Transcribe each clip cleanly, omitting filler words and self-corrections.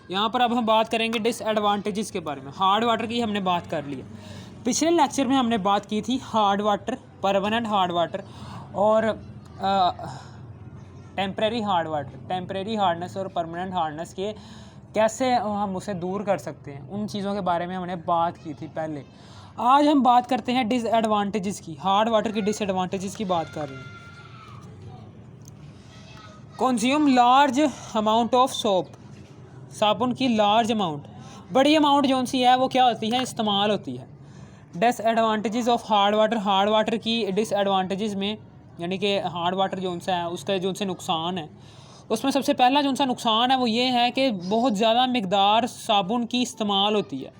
यहाँ पर अब हम बात करेंगे डिसएडवांटेजेस के बारे में। हार्ड वाटर की हमने बात कर ली है। पिछले लेक्चर में हमने बात की थी hard water, permanent hard water और temporary hard water, temporary hardness और परमानेंट हार्डनेस के कैसे हम उसे दूर कर सकते हैं, उन चीज़ों के बारे में हमने बात की थी पहले। आज हम बात करते हैं डिसएडवांटेजेस की। हार्ड वाटर की डिसएडवांटेजेस की बात कर रहे हैं। Consume large amount of soap, साबुन की लार्ज अमाउंट, बड़ी अमाउंट जो सी है वो क्या होती है, इस्तेमाल होती है। Disadvantages of hard water, hard water की डिसएडवांटेजेस में यानी कि हार्ड वाटर जो सा है उसका जो से नुकसान है, उसमें सबसे पहला जो सा नुकसान है वो ये है कि बहुत ज़्यादा मकदार साबुन की इस्तेमाल होती है।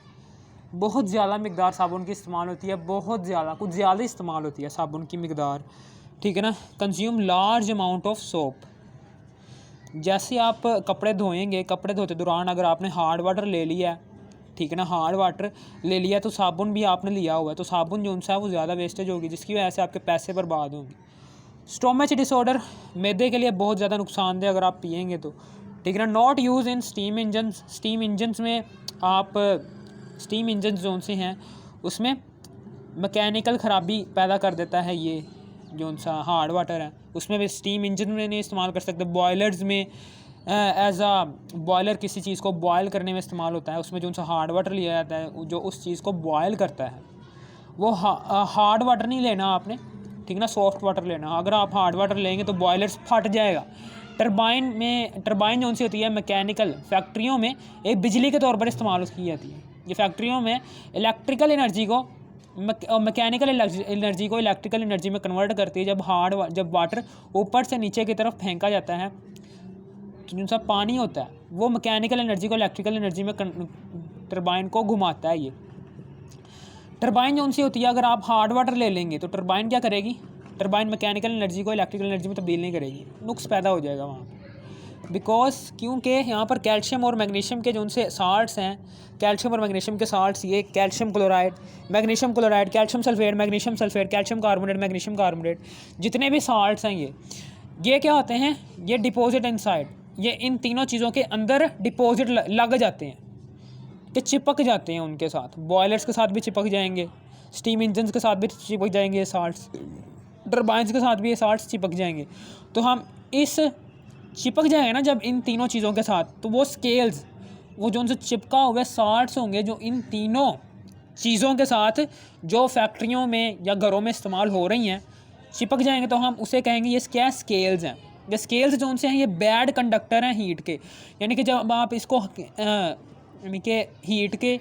बहुत ज़्यादा मकदार साबुन की इस्तेमाल होती है, बहुत ज़्यादा, कुछ ज़्यादा इस्तेमाल होती है साबुन की मकदार, ठीक है ना। Consume large amount of soap, जैसे आप कपड़े धोएंगे, कपड़े धोते दौरान अगर आपने हार्ड वाटर ले लिया है, ठीक है ना, हार्ड वाटर ले लिया तो साबुन भी आपने लिया हुआ है, तो साबुन जो सा है वो ज़्यादा वेस्टेज होगी, जिसकी वजह से आपके पैसे बर्बाद होंगे। स्टोमच डिसऑर्डर, मैदे के लिए बहुत ज़्यादा नुकसानदेह अगर आप पिएंगे तो, ठीक है ना। Not use in steam engine, steam engines में आप स्टीम इंजन जो से हैं उसमें मैकेनिकल ख़राबी पैदा कर देता है ये जो सा हार्ड वाटर है, उसमें भी स्टीम इंजन में नहीं इस्तेमाल कर सकते। बॉयलर्स में एज आ बॉयलर किसी चीज़ को बॉयल करने में इस्तेमाल होता है, उसमें जो सा हार्ड वाटर लिया जाता है जो उस चीज़ को बॉयल करता है, वो हार्ड वाटर नहीं लेना आपने, ठीक ना, सॉफ्ट वाटर लेना। अगर आप हार्ड वाटर लेंगे तो बॉयलर्स फट जाएगा। टरबाइन में, टरबाइन जो सी होती है मैकेनिकल, फैक्ट्रियों में एक बिजली के तौर पर इस्तेमाल की जाती है। ये फैक्ट्रियों में इलेक्ट्रिकल एनर्जी को मैकेनिकल एनर्जी को इलेक्ट्रिकल एनर्जी में कन्वर्ट करती है। जब वाटर ऊपर से नीचे की तरफ फेंका जाता है तो जो सा पानी होता है वो मैकेनिकल एनर्जी को इलेक्ट्रिकल एनर्जी में टरबाइन को घुमाता है। ये टरबाइन जो सी होती है, अगर आप हार्ड वाटर ले लेंगे तो टरबाइन क्या करेगी, टरबाइन मैकेनिकल एनर्जी को इलेक्ट्रिकल एनर्जी में तब्दील नहीं करेगी, नुक्स पैदा हो जाएगा वहाँ पर। बिकॉज क्योंकि यहाँ पर कैल्शियम और मैग्नीशियम के जो उनसे साल्ट्स हैं, कैल्शियम और मैग्नीशियम के साल्ट्स, ये calcium chloride, magnesium chloride, calcium sulphate, magnesium sulphate, calcium carbonate, magnesium carbonate, जितने भी साल्ट्स हैं ये क्या होते हैं, ये डिपॉजिट इनसाइड, ये इन तीनों चीज़ों के अंदर डिपॉजिट लग जाते हैं, कि चिपक जाते हैं उनके साथ। बॉयलर्स के साथ भी चिपक जाएंगे, स्टीम इंजन के साथ भी चिपक जाएंगे ये साल्ट्स, टरबाइंस के साथ भी ये साल्ट्स चिपक जाएंगे। तो हम इस चिपक जाएंगे ना जब इन तीनों चीज़ों के साथ, तो वो स्केल्स, वो जो उनसे चिपका हुए साल्ट्स होंगे जो इन तीनों चीज़ों के साथ जो फैक्ट्रियों में या घरों में इस्तेमाल हो रही हैं चिपक जाएंगे, तो हम उसे कहेंगे ये क्या स्केल्स हैं। ये स्केल्स जो उनसे हैं ये बैड कंडक्टर हैं हीट के, यानी कि जब आप इसको यानी कि हीट के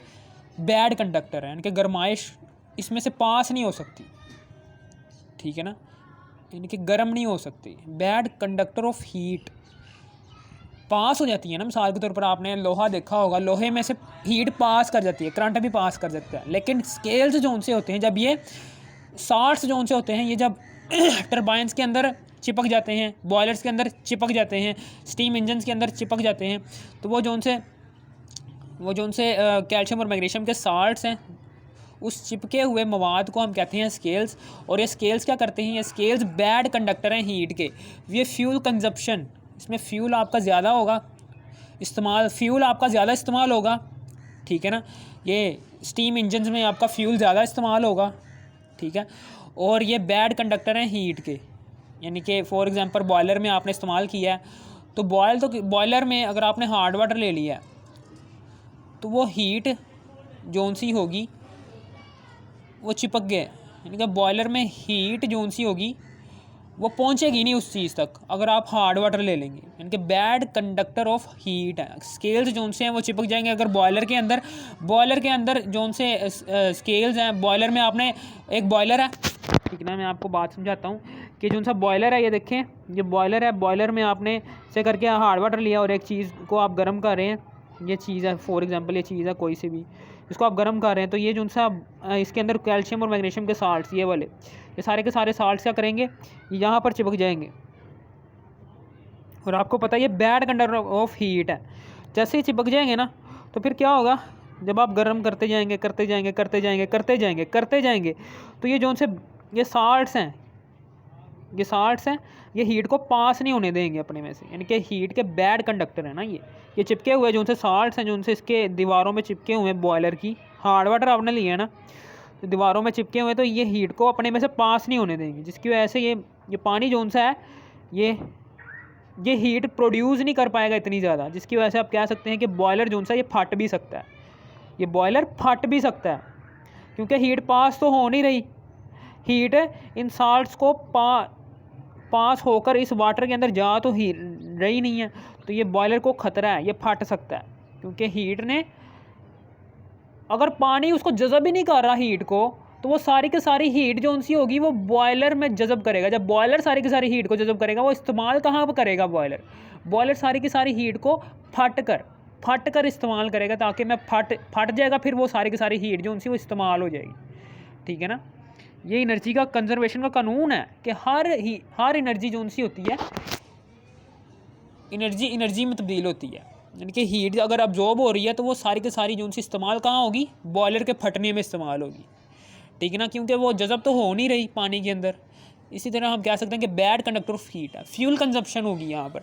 बैड कंडक्टर हैं, यानी कि गर्माइश इसमें से पास नहीं हो सकती, ठीक है ना, यानी कि गर्म नहीं हो सकती। बैड कंडक्टर ऑफ हीट पास हो जाती है ना, मिसाल के तौर पर आपने लोहा देखा होगा, लोहे में से हीट पास कर जाती है, करंट भी पास कर सकता है। लेकिन स्केल्स जो उनसे होते हैं, जब ये साल्ट्स जो उनसे होते हैं, ये जब टरबाइंस के अंदर चिपक जाते हैं, बॉयलर्स के अंदर चिपक जाते हैं, स्टीम इंजन के अंदर चिपक जाते हैं, तो वो जो उनसे कैल्शियम और मैग्नीशियम के साल्ट्स हैं, उस चिपके हुए मवाद को हम कहते हैं स्केल्स। और ये स्केल्स क्या करते हैं, ये स्केल्स बैड कंडक्टर हैं हीट के। ये फ्यूल कंजप्शन, इसमें फ्यूल आपका ज़्यादा होगा इस्तेमाल, फ्यूल आपका ज़्यादा इस्तेमाल होगा, ठीक है ना। ये स्टीम इंजन में आपका फ्यूल ज़्यादा इस्तेमाल होगा, ठीक है। और ये बैड कंडक्टर हैं हीट के, यानी कि फॉर एग्जांपल बॉयलर में आपने इस्तेमाल किया है, तो बॉयलर में अगर आपने हार्ड वाटर ले लिया है तो वो हीट जोन सी होगी वो चिपक गए, यानी कि बॉयलर में हीट जोन सी होगी वो पहुंचेगी नहीं उस चीज़ तक अगर आप हार्ड वाटर ले लेंगे, यानी कि बैड कंडक्टर ऑफ हीट है। स्केल्स जोन से हैं वो चिपक जाएंगे अगर बॉयलर के अंदर जोन से स्केल्स हैं। बॉयलर में आपने एक बॉयलर है, ठीक ना, मैं आपको बात समझाता हूँ कि जो सा बॉयलर है, ये देखें, ये बॉयलर है, बॉयलर में आपने से करके हार्ड वाटर लिया और एक चीज़ को आप गर्म कर रहे हैं, ये चीज़ है फॉर एग्जांपल, ये चीज़ है कोई सी भी, इसको आप गर्म कर रहे हैं, तो ये जो सा इसके अंदर कैल्शियम और मैग्नीशियम के साल्ट्स, ये वाले, ये सारे के सारे साल्ट्स क्या करेंगे, यहाँ पर चिपक जाएंगे। और आपको पता है ये बैड कंडक्टर ऑफ हीट है। जैसे ही चिपक जाएंगे ना, तो फिर क्या होगा, जब आप गर्म करते जाएंगे तो ये जो से ये साल्ट्स हैं, ये साल्ट्स हैं, ये हीट को पास नहीं होने देंगे अपने में से, यानी कि हीट के बैड कंडक्टर है ना ये चिपके हुए जो उनसे साल्ट्स हैं, जो उनसे इसके दीवारों में चिपके हुए हैं बॉयलर की, हार्ड वाटर आपने लिया है ना, तो दीवारों में चिपके हुए, तो ये हीट को अपने में से पास नहीं होने देंगे, जिसकी वजह से ये पानी जो उनसा है ये हीट प्रोड्यूस नहीं कर पाएगा इतनी ज़्यादा, जिसकी वजह से आप कह सकते हैं कि बॉयलर जो उनसा ये फट भी सकता है, ये बॉयलर फट भी सकता है, क्योंकि हीट पास तो हो नहीं रही, हीट इन साल्ट्स को पास होकर इस वाटर के अंदर जा तो ही रही नहीं है, तो ये बॉयलर को ख़तरा है, ये फट सकता है, क्योंकि हीट ने, अगर पानी उसको जज़ब ही नहीं कर रहा हीट को, तो वो सारी की सारी हीट जो उनसी होगी वो बॉयलर में जज़ब करेगा। जब बॉयलर सारी की सारी हीट को जज़ब करेगा, वो इस्तेमाल कहाँ पर करेगा बॉयलर सारी की सारी हीट को फट कर इस्तेमाल करेगा, ताकि मैं फट जाएगा, फिर वो सारी की सारी हीट जो उनसी वो इस्तेमाल हो जाएगी, ठीक है ना। ये एनर्जी का कंजर्वेशन का कानून है कि हर एनर्जी जो उनसी होती है, एनर्जी में तब्दील होती है, यानी कि हीट अगर अब्जॉर्ब हो रही है तो वो सारी की सारी जो उनसी इस्तेमाल कहाँ होगी, बॉयलर के फटने में इस्तेमाल होगी, ठीक है ना, क्योंकि वो जज़ब तो हो नहीं रही पानी के अंदर। इसी तरह हम कह सकते हैं कि बैड कंडक्टर ऑफ हीट है, फ्यूल कंजप्शन होगी यहाँ पर।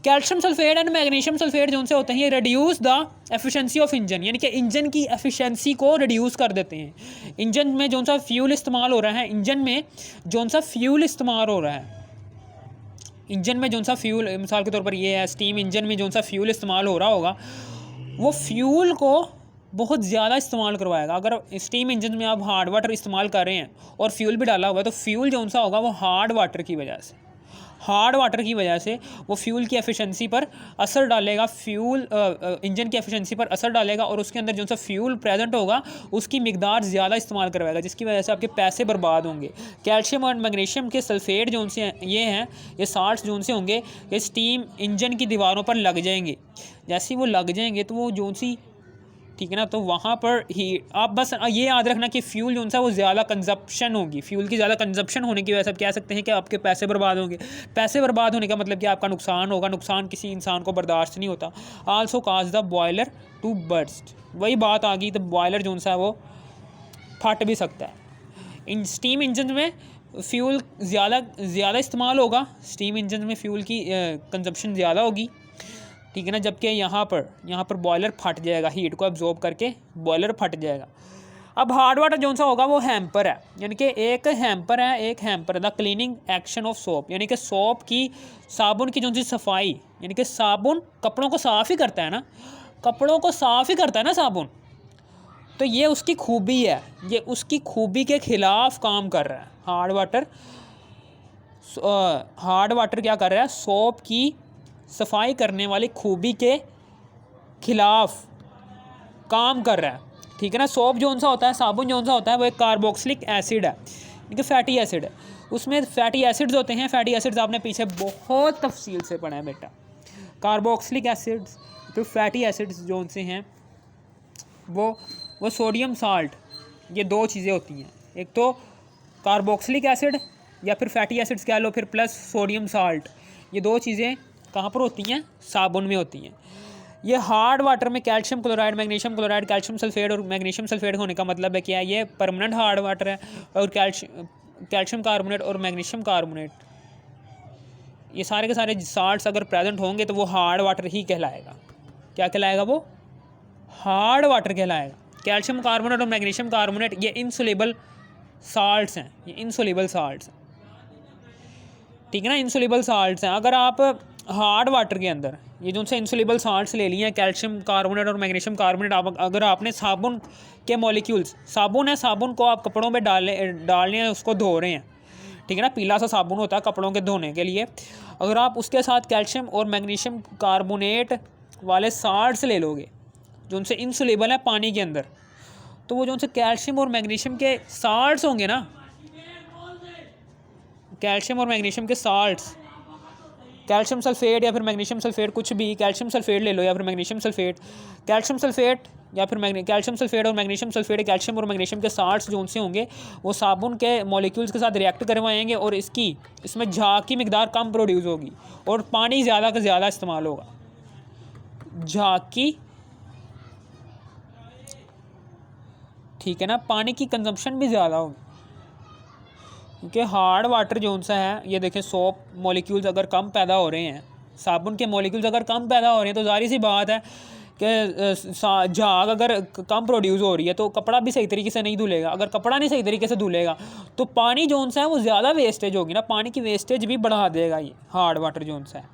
Calcium sulphate and magnesium sulphate जो उनसे होते हैं, ये reduce the efficiency of engine, यानी कि इंजन की एफिशिएंसी को रिड्यूस कर देते हैं। इंजन में जो सा फ्यूल इस्तेमाल हो रहा है, इंजन में जो सा फ्यूल इस्तेमाल हो रहा है, इंजन में जो सा फ्यूल, मिसाल के तौर पर ये है स्टीम इंजन में जो सा फ्यूल इस्तेमाल हो रहा होगा, वो फ्यूल को बहुत ज़्यादा इस्तेमाल करवाएगा। अगर स्टीम इंजन में आप हार्ड वाटर इस्तेमाल कर रहे हैं और फ्यूल भी डाला हुआ है, तो फ्यूल जो सा होगा वो हार्ड वाटर की वजह से वो फ्यूल की एफिशिएंसी पर असर डालेगा, इंजन की एफिशिएंसी पर असर डालेगा, और उसके अंदर जो सा फ्यूल प्रेजेंट होगा उसकी मिकदार ज़्यादा इस्तेमाल करवाएगा, जिसकी वजह से आपके पैसे बर्बाद होंगे। कैल्शियम और मैग्नीशियम के सल्फेट जो उनसे ये साल्ट्स जो उनसे होंगे, ये स्टीम इंजन की दीवारों पर लग जाएंगे। जैसे ही वो लग जाएंगे तो वो जो सी, ठीक है ना, तो वहाँ पर ही आप बस ये याद रखना कि फ्यूल जो है वो ज़्यादा कंजप्शन होगी, फ्यूल की ज़्यादा कंजप्शन होने की वजह से आप कह सकते हैं कि आपके पैसे बर्बाद होंगे। पैसे बर्बाद होने का मतलब कि आपका नुकसान होगा, नुकसान किसी इंसान को बर्दाश्त नहीं होता। Also cause the boiler to burst, वही बात आ गई, तो बॉयलर जो है वो फट भी सकता है। इन स्टीम इंजन में फ्यूल ज़्यादा इस्तेमाल होगा, स्टीम इंजन में फ्यूल की कंजप्शन ज़्यादा होगी, ठीक है ना, जबकि यहाँ पर बॉयलर फट जाएगा, हीट को एब्जॉर्ब करके बॉयलर फट जाएगा। अब हार्ड वाटर जो सा होगा वो हैम्पर है, यानी कि एक हैम्पर है the cleaning action of soap, यानी कि साबुन की जो सी सफाई, यानी कि साबुन कपड़ों को साफ़ ही करता है ना, साबुन, तो ये उसकी खूबी है, ये उसकी खूबी के ख़िलाफ़ काम कर रहा है। हार्ड वाटर क्या कर रहा है, सोप की सफाई करने वाली खूबी के खिलाफ काम कर रहा है, ठीक है ना। सोप जो सा होता है, साबुन जो सा होता है, वो एक कार्बोक्सिलिक एसिड है, एक फैटी एसिड है, उसमें फैटी एसिड्स होते हैं। फैटी एसिड्स आपने पीछे बहुत तफसील से पढ़ा है बेटा। कार्बोक्सिलिक एसिड्स तो फैटी एसिड्स जो उनसे हैं वो सोडियम साल्ट, ये दो चीज़ें होती हैं, एक तो कार्बोक्सिलिक एसिड या फिर फैटी एसिड्स कह लो, फिर प्लस सोडियम साल्ट, ये दो चीज़ें कहाँ पर होती हैं, साबुन में होती हैं। ये हार्ड वाटर में calcium chloride, magnesium chloride, calcium sulphate और मैग्नीशियम सल्फेट होने का मतलब है क्या है, ये परमानेंट हार्ड वाटर है, और कैल्शियम कार्बोनेट और मैग्नीशियम कार्बोनेट, ये सारे के सारे साल्ट्स अगर प्रेजेंट होंगे तो वो हार्ड वाटर ही कहलाएगा। क्या कहलाएगा, वो हार्ड वाटर कहलाएगा। कैल्शियम कार्बोनेट और मैग्नीशियम कार्बोनेट ये इनसोल्यूबल साल्ट्स हैं, ठीक है ना, इनसोल्यूबल साल्ट्स हैं। अगर आप हार्ड वाटर के अंदर ये जो उनसे इंसोल्यूबल साल्ट्स ले लिए हैं, कैल्शियम कार्बोनेट और मैग्नीशियम कार्बोनेट, अगर आपने साबुन के मॉलिक्यूल्स, साबुन को आप कपड़ों में डालने हैं, उसको धो रहे हैं, ठीक है ना, पीला सा साबुन होता है कपड़ों के धोने के लिए, अगर आप उसके साथ कैल्शियम और मैग्नीशियम कार्बोनेट वाले साल्ट्स ले लोगे जो उनसे इंसोल्यूबल है पानी के अंदर, तो वो जो उनसे कैल्शियम और मैग्नीशियम के साल्ट्स होंगे ना, कैल्शियम और मैग्नीशियम के साल्ट्स, कैल्शियम सल्फेट या फिर मैग्नीशियम सल्फेट, कुछ भी, कैल्शियम सल्फेट ले लो या फिर मैग्नीशियम सल्फेट, कैल्शियम सल्फेट या फिर कैल्शियम सल्फेट और मैग्नीशियम सल्फेट, कैल्शियम और मैग्नीशियम के साल्ट्स जो उनसे होंगे वो साबुन के मॉलिक्यूल्स के साथ रिएक्ट करवाएंगे और इसमें झाग की मिकदार कम प्रोड्यूस होगी और पानी ज़्यादा का ज़्यादा इस्तेमाल होगा। झाग की, ठीक है ना, पानी की कंजम्पशन भी ज़्यादा होगी। क्योंकि हार्ड वाटर जो सा है, ये देखें सोप मॉलिक्यूल्स अगर कम पैदा हो रहे हैं, साबुन के मॉलिक्यूल्स अगर कम पैदा हो रहे हैं तो ज़ाहिर सी बात है कि झाग अगर कम प्रोड्यूस हो रही है तो कपड़ा भी सही तरीके से नहीं धुलेगा। अगर कपड़ा नहीं सही तरीके से धुलेगा तो पानी जोन सा है वो ज़्यादा वेस्टेज होगी ना, पानी की वेस्टेज भी बढ़ा देगा ये हार्ड वाटर जोन सा है,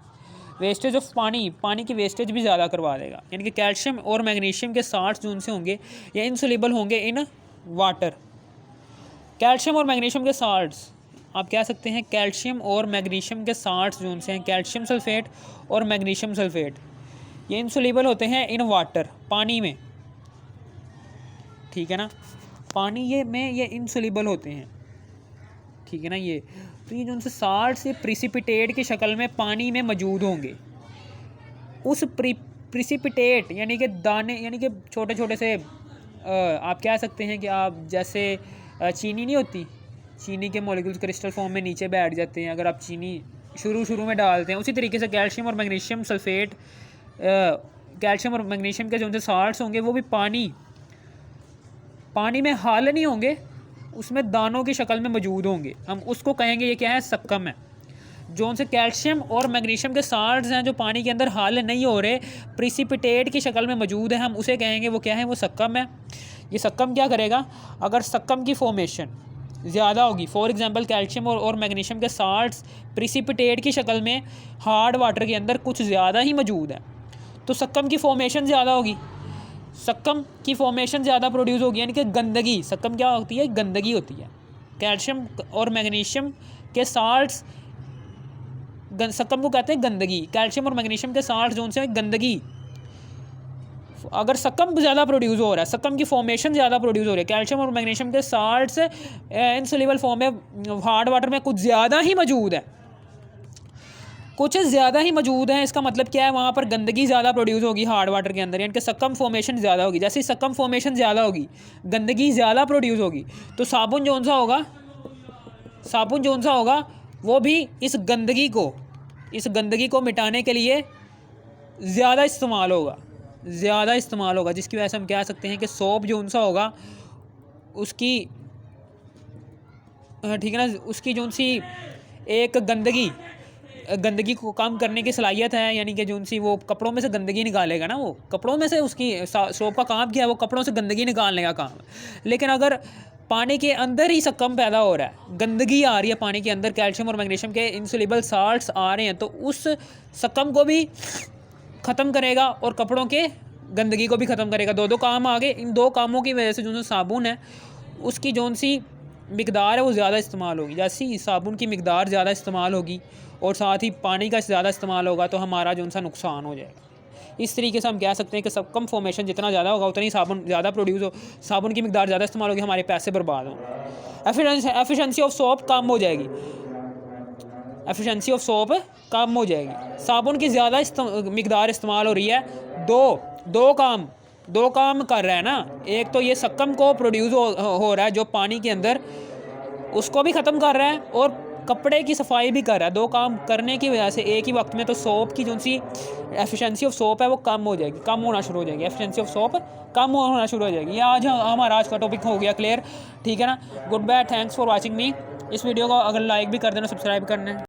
वेस्टेज ऑफ पानी की वेस्टेज भी ज़्यादा करवा देगा। यानी कि कैल्शियम और मैग्नीशियम के साल्ट्स जो उनसे होंगे या इनसोल्यूबल होंगे इन वाटर। कैल्शियम और मैग्नीशियम के साल्ट्स आप कह सकते हैं, कैल्शियम और मैग्नीशियम के साल्ट्स जो उनसे हैं, कैल्शियम सल्फेट और मैग्नीशियम सल्फेट, ये इनसोल्यूबल होते हैं इन वाटर, पानी में, ठीक है ना, पानी ये इनसोल्यूबल होते हैं, ठीक है ना। ये तो ये जो उनसे साल्ट्स ये प्रिसिपिटेट की शक्ल में पानी में मौजूद होंगे। उस प्रिसिपिटेट यानी कि दाने, यानी कि छोटे छोटे से आप कह सकते हैं कि आप जैसे चीनी नहीं होती, चीनी के मॉलिक्यूल्स क्रिस्टल फॉर्म में नीचे बैठ जाते हैं अगर आप चीनी शुरू में डालते हैं, उसी तरीके से कैल्शियम और मैग्नीशियम सल्फेट, कैल्शियम और मैग्नीशियम के जो उनसे साल्ट्स होंगे वो भी पानी में हाल नहीं होंगे, उसमें दानों की शक्ल में मौजूद होंगे। हम उसको कहेंगे ये क्या है, सक्कम है। जो उनसे कैल्शियम और मैग्नीशियम के साल्ट्स हैं जो पानी के अंदर हाल नहीं हो रहे, प्रिसिपिटेट की शक्ल में मौजूद है, हम उसे कहेंगे वो क्या है, वो सक्कम है। ये सक्कम क्या करेगा, अगर सक्कम की फॉर्मेशन ज़्यादा होगी, फॉर एग्जांपल कैल्शियम और मैग्नीशियम के साल्ट्स प्रिसिपिटेट की शक्ल में हार्ड वाटर के अंदर कुछ ज़्यादा ही मौजूद है, तो सक्कम की फॉर्मेशन ज़्यादा होगी, सक्कम की फॉर्मेशन ज़्यादा प्रोड्यूस होगी, यानी कि गंदगी। सक्कम क्या होती है, गंदगी होती है। कैल्शियम और मैग्नीशियम के साल्ट्स, सक्कम को कहते हैं गंदगी। कैल्शियम और मैग्नीशियम के साल्ट्स जो से गंदगी, अगर सक्कम ज़्यादा प्रोड्यूस हो रहा है, सक्कम की फॉर्मेशन ज़्यादा प्रोड्यूस हो रही है, कैल्शियम और मैग्नीशियम के साल्ट्स इनसोल्यूबल फॉर्म में हार्ड वाटर में कुछ ज़्यादा ही मौजूद है, कुछ ज़्यादा ही मौजूद है, इसका मतलब क्या है, वहाँ पर गंदगी ज़्यादा प्रोड्यूस होगी हार्ड वाटर के अंदर, यानी कि सक्कम फॉर्मेशन ज़्यादा होगी। जैसे ही सक्कम फॉर्मेशन ज़्यादा होगी, गंदगी ज़्यादा प्रोड्यूस होगी, तो साबुन जो सा होगा वो भी इस गंदगी को मिटाने के लिए ज़्यादा इस्तेमाल होगा, जिसकी वजह से हम कह सकते हैं कि सोप जो सा होगा उसकी, ठीक है ना, उसकी जो सी एक गंदगी को कम करने की सलाहियत है, यानी कि जो सी वो कपड़ों में से गंदगी निकालेगा ना, वो कपड़ों में से उसकी सोप का काम क्या है, वो कपड़ों से गंदगी निकालने का काम है। लेकिन अगर पानी के अंदर ही सक्कम पैदा हो रहा है, गंदगी आ रही है पानी के अंदर, कैल्शियम और मैग्नीशियम के इनसोल्यूबल साल्ट्स आ रहे हैं, तो उस सक्कम को भी ख़त्म करेगा और कपड़ों के गंदगी को भी ख़त्म करेगा। दो काम आ गए। इन दो कामों की वजह से जो साबुन है उसकी जो सी मिकदार है वो ज़्यादा इस्तेमाल होगी। जैसे ही साबुन की मिकदार ज़्यादा इस्तेमाल होगी और साथ ही पानी का ज़्यादा इस्तेमाल होगा तो हमारा जो सा नुकसान हो जाएगा। इस तरीके से हम कह सकते हैं कि सक्कम फॉर्मेशन जितना ज़्यादा होगा उतनी साबुन ज़्यादा प्रोड्यूस हो, साबुन की मिकदार ज़्यादा इस्तेमाल होगी, हमारे पैसे बर्बाद हों, एफिशिएंसी ऑफ सोप कम हो जाएगी, साबुन की ज़्यादा मिकदार इस्तेमाल हो रही है, दो काम कर रहा है ना, एक तो ये सक्कम को प्रोड्यूस हो रहा है जो पानी के अंदर, उसको भी ख़त्म कर रहा है और कपड़े की सफाई भी कर रहा है। दो काम करने की वजह से एक ही वक्त में, तो सोप की जो सी एफिशिएंसी ऑफ सोप है वो कम होना शुरू हो जाएगी, एफिशिएंसी ऑफ सोप कम होना शुरू हो जाएगी। ये हमारा आज का टॉपिक हो गया क्लियर, ठीक है ना। Good bye, thanks for watching me. इस वीडियो को अगर लाइक भी कर देना, सब्सक्राइब करना है।